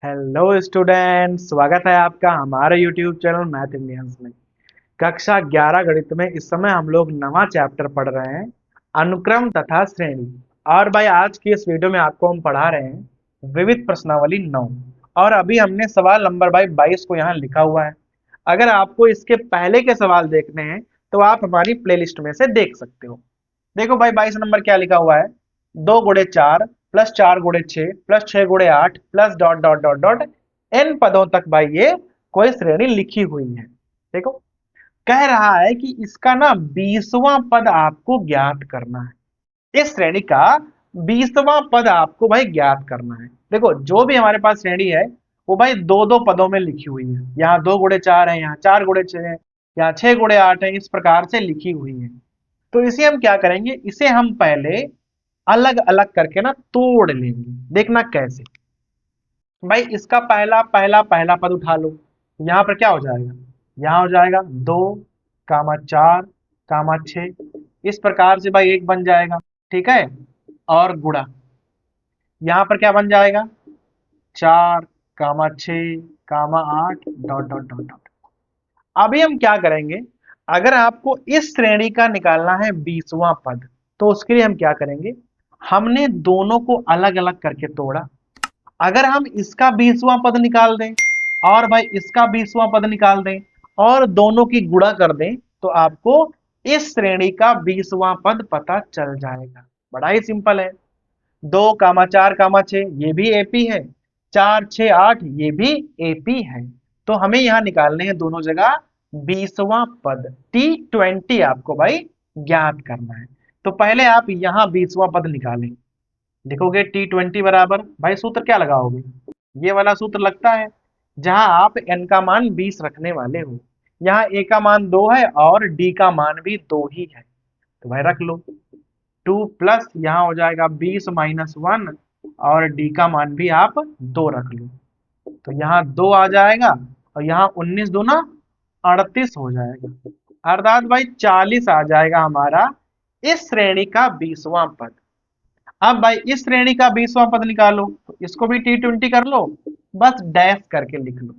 Hello student, स्वागत है आपका हमारे यूट्यूब चैनल मैथ इंडियंस में। कक्षा 11 गणित में इस समय हम लोग नवा चैप्टर पढ़ रहे हैं, अनुक्रम तथा श्रेणी। और भाई आज की इस वीडियो में आपको हम पढ़ा रहे हैं विविध प्रश्नावली 9। और अभी हमने सवाल नंबर भाई 22 को यहाँ लिखा हुआ है। अगर आपको इसके पहले के सवाल देखने हैं तो आप हमारी प्लेलिस्ट में से देख सकते हो। देखो भाई 22 नंबर क्या लिखा हुआ है, 2 गुणे 4 प्लस 4 गुणे 6 प्लस 6 गुणे 8 plus dot dot dot dot n पदों तक भाई ये कोई श्रेणी लिखी हुई है। देखो कह रहा है कि इसका ना 20वां पद आपको ज्ञात करना है। इस श्रेणी का 20वां पद आपको भाई ज्ञात करना है। देखो जो भी हमारे पास श्रेणी है वो भाई दो दो पदों में लिखी हुई है। यहाँ 2 गुणे 4 है, यहाँ 4 गुणे 6 है, यहाँ 6 गुणे 8 है। इस प्रकार से लिखी हुई है। तो इसे हम क्या करेंगे, इसे हम पहले अलग अलग करके ना तोड़ लेंगे। देखना कैसे। भाई इसका पहला पहला पहला पद उठा लो। यहाँ पर क्या हो जाएगा, यहाँ हो जाएगा 2 4 6। इस प्रकार से भाई एक बन जाएगा, ठीक है। और गुणा यहाँ पर क्या बन जाएगा, 4 6 8 डॉट डॉट डॉट डॉट। अभी हम क्या करेंगे, अगर आपको इस श्रेणी का निकालना है 20वां पद, तो उसके लिए हम क्या करेंगे, हमने दोनों को अलग अलग करके तोड़ा। अगर हम इसका 20वां पद निकाल दें और भाई इसका 20वां पद निकाल दें और दोनों की गुणा कर दें तो आपको इस श्रेणी का 20वां पद पता चल जाएगा। बड़ा ही सिंपल है। 2 4 6 ये भी एपी है, 4 6 8 ये भी एपी है। तो हमें यहाँ निकालने हैं दोनों जगह 20वां पद। T20 आपको भाई ज्ञात करना है। तो पहले आप यहाँ 20वां पद निकालें। लिखोगे T20 बराबर, भाई सूत्र क्या लगाओगे, ये वाला सूत्र लगता है जहां आप n का मान 20 रखने वाले हो। यहाँ a का मान 2 है और d का मान भी 2 ही है, तो भाई रख लो 2 प्लस यहाँ हो जाएगा 20 - 1 और d का मान भी आप 2 रख लो। तो यहाँ 2 आ जाएगा और यहाँ 19 दूना 38 हो जाएगा, अर्थात भाई 40 आ जाएगा हमारा इस श्रेणी का 20वां पद। अब भाई इस श्रेणी का 20वां पद निकालो, तो इसको भी T20 कर लो, बस डैश करके लिख लो।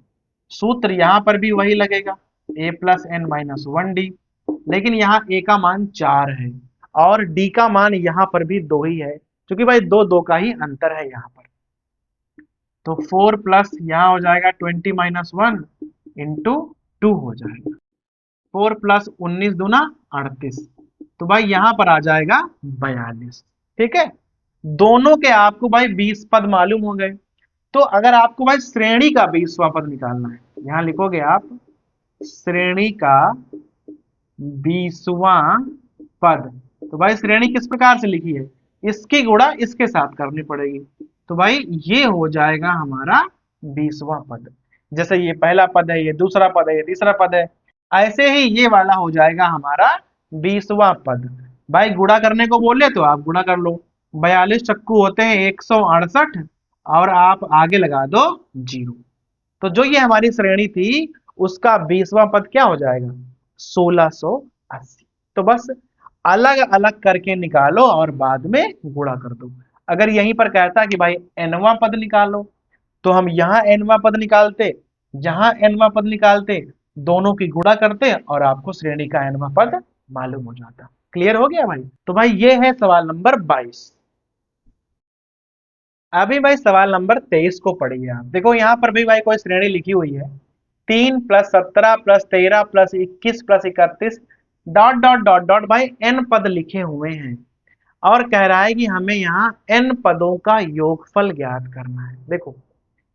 सूत्र यहां पर भी वही लगेगा, a plus N minus 1d। लेकिन यहाँ a का मान 4 है और d का मान यहाँ पर भी 2 ही है, क्योंकि भाई दो दो का ही अंतर है यहाँ पर। तो 4 प्लस यहाँ हो जाएगा 20 - 1 इंटू 2 हो जाएगा। 4 प्लस 19 दूना 38। तो भाई यहाँ पर आ जाएगा 42। ठीक है, दोनों के आपको भाई 20 पद मालूम हो गए। तो अगर आपको भाई श्रेणी का 20वां पद निकालना है, यहां लिखोगे आप श्रेणी का 20वां पद। तो भाई श्रेणी किस प्रकार से लिखी है, इसकी गुणा इसके साथ करनी पड़ेगी। तो भाई ये हो जाएगा हमारा 20वां पद। जैसे ये पहला पद है, ये दूसरा पद है, ये तीसरा पद है, ऐसे ही ये वाला हो जाएगा हमारा 20वां पद। भाई गुणा करने को बोले तो आप गुणा कर लो। 42 चक्कू होते हैं 168 और आप आगे लगा दो 0। तो जो ये हमारी श्रेणी थी उसका 20वां पद क्या हो जाएगा, 1680। तो बस अलग अलग करके निकालो और बाद में गुणा कर दो। अगर यहीं पर कहता कि भाई nवां पद निकालो, तो हम यहाँ nवां पद निकालते, यहाँ nवां पद निकालते, दोनों की गुणा करते और आपको श्रेणी का nवां पद मालूम हो जाता। क्लियर हो गया भाई। तो भाई ये है सवाल नंबर 22। अभी भाई सवाल नंबर 23 को पढ़िए आप। देखो यहाँ पर भी भाई कोई श्रेणी लिखी हुई है, 3 + 17 + 13 + 21 + 31 डॉट डॉट डॉट डॉट भाई n पद लिखे हुए हैं। और कह रहा है कि हमें यहाँ n पदों का योगफल ज्ञात करना है। देखो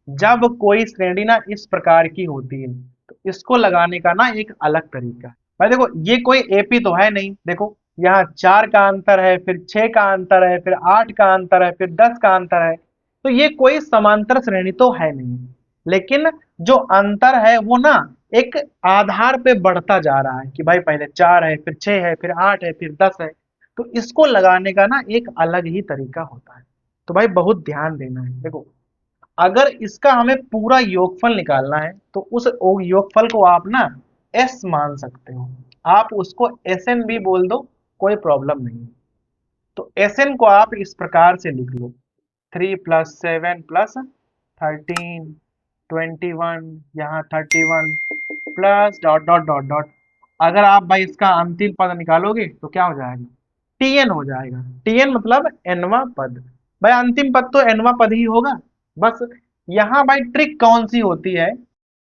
जब कोई श्रेणी ना इस प्रकार की होती है तो इसको लगाने का ना एक अलग तरीका है। भाई देखो ये कोई एपी तो है नहीं। देखो यहाँ 4 का अंतर है, फिर 6 का अंतर है, फिर 8 का अंतर है, फिर 10 का अंतर है। तो ये कोई समांतर श्रेणी तो है नहीं, लेकिन जो अंतर है वो ना एक आधार पे बढ़ता जा रहा है कि भाई पहले 4 है, फिर 6 है, फिर 8 है, फिर 10 है। तो इसको लगाने का ना एक अलग ही तरीका होता है। तो भाई बहुत ध्यान देना है। देखो अगर इसका हमें पूरा योगफल निकालना है तो उस योगफल को आप ना एस मान सकते हो, आप उसको एस एन भी बोल दो, कोई प्रॉब्लम नहीं। तो एस एन को आप इस प्रकार से लिख लो, 3 + 7 + 13, 21, यहाँ 31 plus dot dot dot dot. अगर आप भाई इसका अंतिम पद निकालोगे तो क्या हो जाएगा? टीएन हो जाएगा। टीएन मतलब एनवा पद। भाई अंतिम पद तो एनवा पद ही होगा। बस यहाँ भाई ट्रिक कौन सी होती है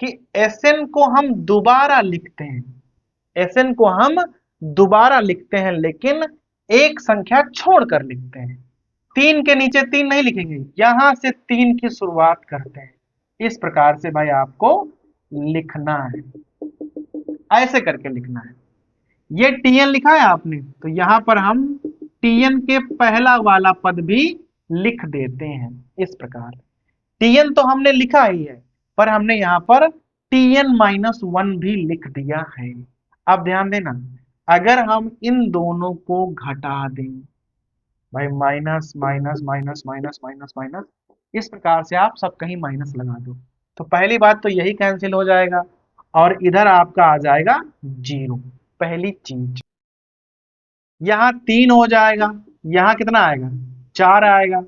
कि एसएन को हम दोबारा लिखते हैं, एसएन को हम दोबारा लिखते हैं, लेकिन एक संख्या छोड़कर लिखते हैं। 3 के नीचे 3 नहीं लिखेंगे, यहां से 3 की शुरुआत करते हैं। इस प्रकार से भाई आपको लिखना है, ऐसे करके लिखना है। ये टीएन लिखा है आपने, तो यहां पर हम टीएन के पहला वाला पद भी लिख देते हैं। इस प्रकार टीएन तो हमने लिखा ही है, पर हमने यहां पर Tn-1 भी लिख दिया है। अब ध्यान देना, अगर हम इन दोनों को घटा दें भाई, minus minus minus minus minus minus, इस प्रकार से आप सब कहीं माइनस लगा दो, तो पहली बात तो यही कैंसिल हो जाएगा और इधर आपका आ जाएगा 0। पहली चीज, यहाँ 3 हो जाएगा, यहाँ कितना आएगा? 4 आएगा,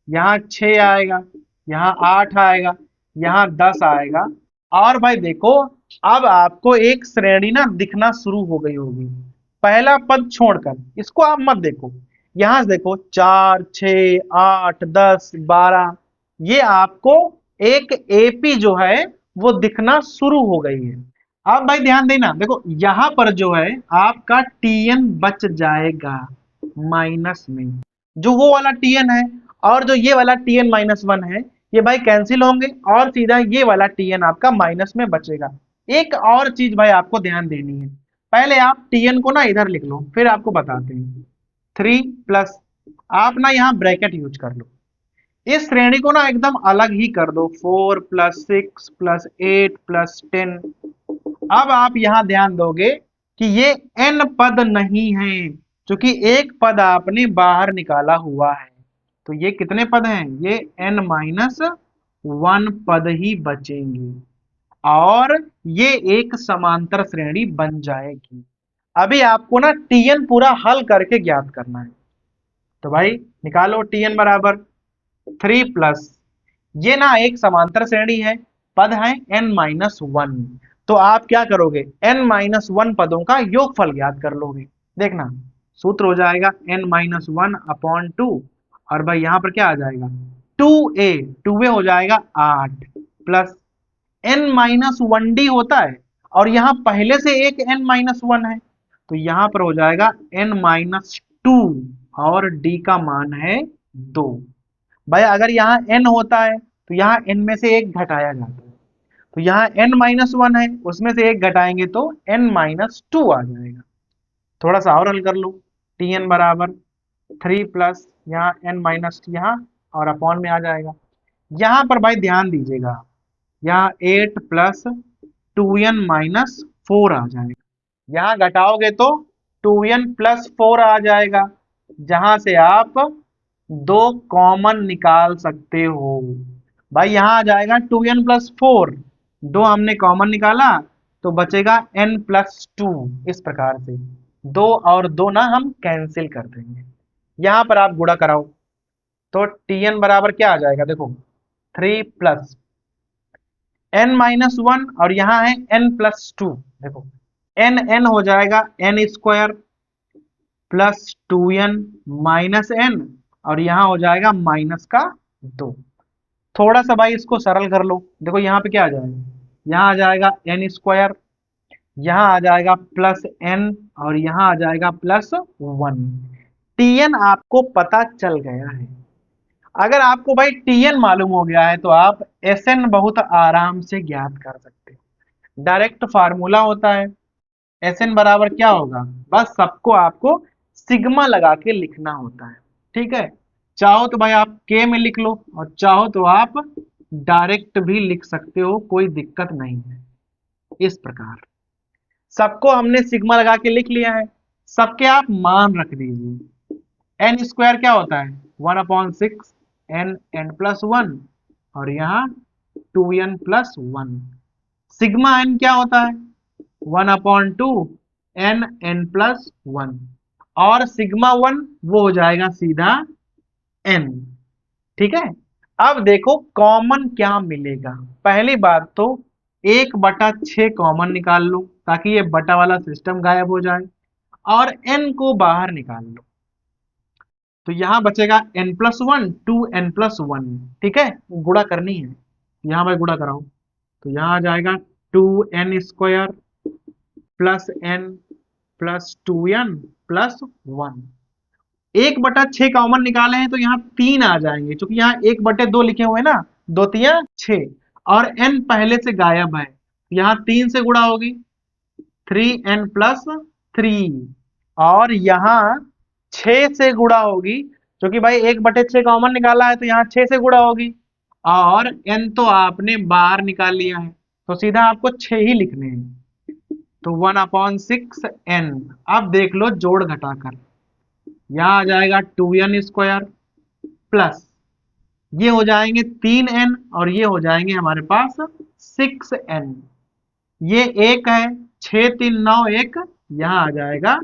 यहाँ 6 आएगा, यहाँ 8 आएगा, यहाँ 10 आएगा। और भाई देखो, अब आपको एक श्रेणी ना दिखना शुरू हो गई होगी, पहला पद छोड़कर। इसको आप मत देखो, यहां से देखो 4, 6, 8, 10, 12, ये आपको एक एपी जो है वो दिखना शुरू हो गई है। अब भाई ध्यान देना, देखो यहां पर जो है आपका टीएन बच जाएगा माइनस में, जो वो वाला टीएन है, और जो ये वाला Tn-1 है, ये भाई कैंसिल होंगे और सीधा ये वाला टीएन आपका माइनस में बचेगा। एक और चीज भाई आपको ध्यान देनी है, पहले आप टीएन को ना इधर लिख लो, फिर आपको बताते हैं। 3 प्लस, आप ना यहाँ ब्रैकेट यूज कर लो, इस श्रेणी को ना एकदम अलग ही कर दो, 4 प्लस 6 प्लस 8 प्लस 10। अब आप यहाँ ध्यान दोगे कि ये n पद नहीं है, क्योंकि एक पद आपने बाहर निकाला हुआ है, तो ये कितने पद हैं? ये n-1 पद ही बचेंगे और ये एक समांतर श्रेणी बन जाएगी। अभी आपको ना टीएन पूरा हल करके ज्ञात करना है, तो भाई निकालो टीएन बराबर 3 प्लस, ये ना एक समांतर श्रेणी है, पद है n-1, तो आप क्या करोगे? n-1 पदों का योगफल ज्ञात कर लोगे। देखना सूत्र हो जाएगा n-1/2, और भाई यहां पर क्या आ जाएगा? 2a हो जाएगा 8 प्लस n-1d होता है, और यहां पहले से एक n-1 है, तो यहां पर हो जाएगा n-2 और d का मान है 2। भाई अगर यहाँ n होता है तो यहाँ n में से एक घटाया जाता है, तो यहाँ n-1 है, उसमें से एक घटाएंगे तो n-2 आ जाएगा। थोड़ा सा और हल कर लो, Tn बराबर 3 प्लस यहाँ n-2 यहाँ और अपॉन में आ जाएगा। यहाँ पर भाई ध्यान दीजिएगा, यहाँ 8 प्लस 2n-4 आ जाएगा, यहाँ घटाओगे तो 2n प्लस 4 आ जाएगा, जहां से आप 2 कॉमन निकाल सकते हो। भाई यहाँ आ जाएगा 2n प्लस 4, 2 हमने कॉमन निकाला तो बचेगा n प्लस 2। इस प्रकार से 2 और 2 ना हम कैंसिल कर देंगे, यहाँ पर आप गुणा कराओ तो Tn बराबर क्या आ जाएगा? देखो 3 प्लस n-1 और यहाँ है n प्लस 2, देखो n हो जाएगा n² plus 2n minus n, और यहाँ हो जाएगा माइनस का 2। थोड़ा सा भाई इसको सरल कर लो, देखो यहाँ पे क्या आ जाएगा? यहाँ आ जाएगा n², यहाँ आ जाएगा प्लस n, और यहाँ आ जाएगा प्लस 1। Tn आपको पता चल गया है। अगर आपको भाई Tn मालूम हो गया है तो आप Sn बहुत आराम से ज्ञात कर सकते हैं। डायरेक्ट फार्मूला होता है, Sn बराबर क्या होगा? बस सबको आपको सिग्मा लगा के लिखना होता है, ठीक है। चाहो तो भाई आप K में लिख लो, और चाहो तो आप डायरेक्ट भी लिख सकते हो, कोई दिक्कत नहीं है। इस प्रकार सबको हमने सिग्मा लगा के लिख लिया है, सबके आप मान रख दीजिए। n² क्या होता है? 1/6 n+1, और यहाँ 2n प्लस 1। सिग्मा n क्या होता है? 1/2 n+1, और सिग्मा 1 वो हो जाएगा सीधा n, ठीक है। अब देखो कॉमन क्या मिलेगा। पहली बात तो 1/6 कॉमन निकाल लो ताकि ये बटा वाला सिस्टम गायब हो जाए, और n को बाहर निकाल लो। तो यहां बचेगा n+1, 2n+1। ठीक है, गुणा करनी है, यहां मैं गुणा कराऊं तो यहां आ जाएगा 2n² plus n plus 2n+1। 1/6 common निकाले हैं तो यहाँ 3 आ जाएंगे, क्योंकि यहाँ 1/2 लिखे हुए हैं ना, 2×3 6, और n पहले से गायब है, यहाँ 3 से गुणा होगी 3n+3, और यहाँ 6 से गुणा होगी, क्योंकि भाई 1/6 कॉमन निकाला है तो यहाँ 6 से गुणा होगी, और n तो आपने बाहर निकाल लिया है तो सीधा आपको 6 ही लिखने हैं। तो 1/6n। अब देख लो जोड़ घटाकर, यहाँ आ जाएगा 2n² प्लस ये हो जाएंगे 3n, और ये हो जाएंगे हमारे पास 6n। ये एक है, 6 3 9 1, यहाँ आ जाएगा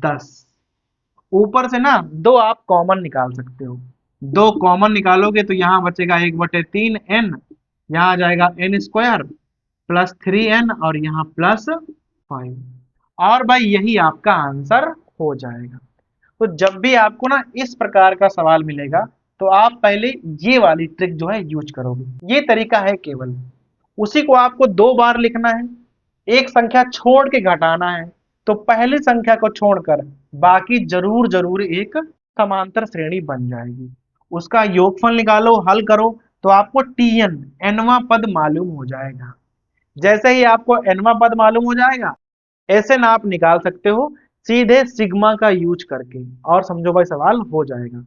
10। ऊपर से ना दो आप कॉमन निकाल सकते हो, दो कॉमन निकालोगे तो यहाँ बचेगा 1/3n, यहाँ आ जाएगा n² प्लस 3n, और यहाँ +5, और भाई यही आपका आंसर हो जाएगा। तो जब भी आपको ना इस प्रकार का सवाल मिलेगा तो आप पहले ये वाली ट्रिक जो है यूज करोगे। ये तरीका है केवल, उसी को आपको 2 बार लिखना है, एक संख्या छोड़ के घटाना है, तो पहली संख्या को छोड़कर बाकी जरूर जरूर एक समांतर श्रेणी बन जाएगी। उसका योगफल निकालो, हल करो, तो आपको tn nवां पद मालूम हो जाएगा। जैसे ही आपको nवां पद मालूम हो जाएगा, ऐसे ना आप निकाल सकते हो सीधे सिग्मा का यूज करके, और समझो भाई सवाल हो जाएगा।